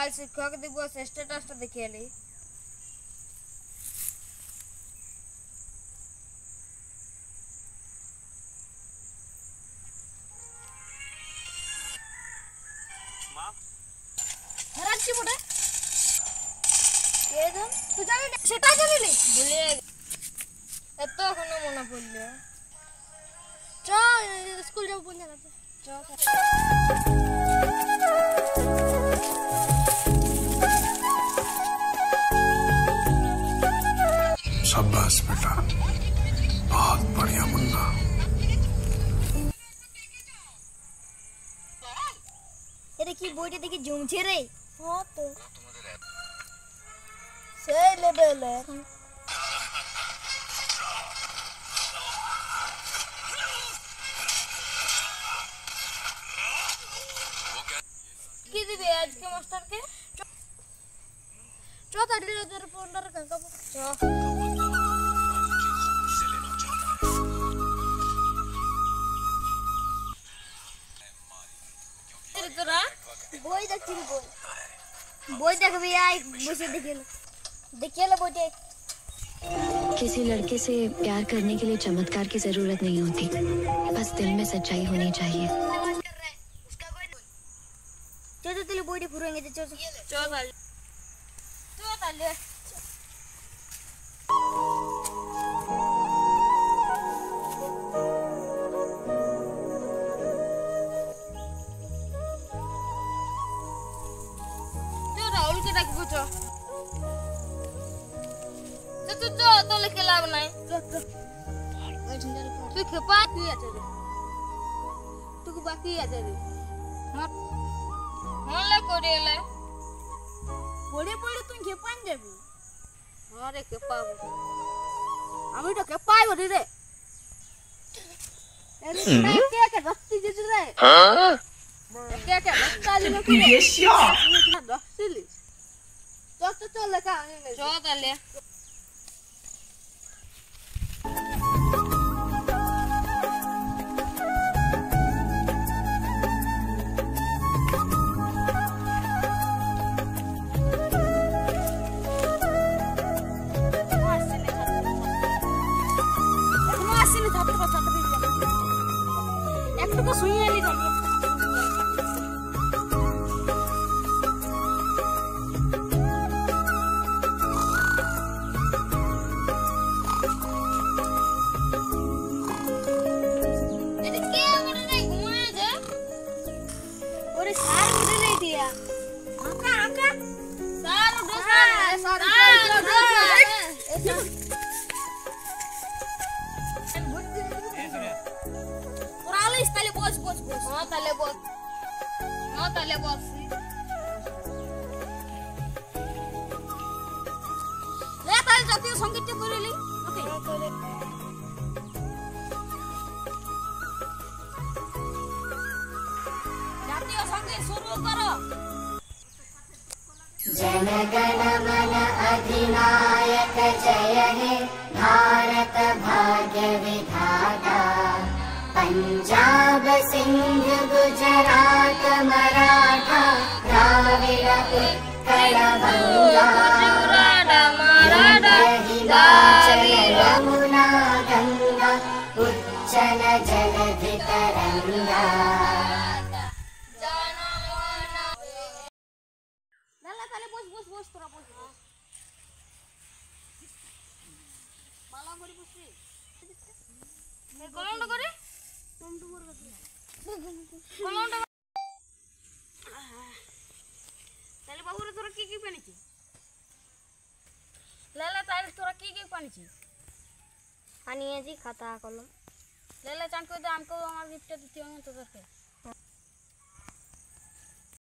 কাল শিক্ষক দিবস স্ট্যাটাসটা দেখিয়ে এলি। রাখছি বটে তুই জানি না সেটা জানিলি ভুলে এত এখনো মনে পড়লো। চ স্কুল যাবো বন্ধ করতে চ। शाबाश बेटा, बहुत बढ़िया मुन्ना। এটা কি বইটা দেখি জমছে রে। হ্যাঁ তো সেই লেভেলে কি দিবি আজকে মাস্টারকে? চ তাড়াতাড়ি তোর ফোনটার কাকা চ। তোরা বই দেখছিস? বই দেখবি আই বসে देखिए लो बोटे। किसी लड़के से प्यार करने के लिए चमत्कार की जरूरत नहीं होती, बस दिल में सच्चाई होनी चाहिए। चलो तेरे बोटे पुरेंगे तो चल चल राहुल के डाक पूछो तो तो लेके लाभ नहीं तू खेपा की আছে রে তুই বাকি আছে রে হলে করেলে পড়ে পড়ে তুই খেপান যাবি। আরে খেপাবো আমি তো খেপাই বলি রে। এরে কে কে দস্তি দিছ রে? হ্যাঁ কে কে দস্তালি কি রে? না দস্তিলি তো চল লেখা চল তাহলে। একটু শুয়ে এলি তাহলে জাতীয় সঙ্গীতটা করিলি। ওকে জাতীয় সঙ্গীত শুরু করো। जनगण मन अधिनायक जय हे भारत भाग्य विधाता। पंजाब सिंध गुजरात मराठा द्राविड़ उत्कल गंगा हिमाचल यमुना गंगा उच्चल जलधि तरंगा। আনিয়েছি খাতা কলম লেলা চান করে দে। আমাকে আমার গিফটটা দিতে হবে তোদেরকে।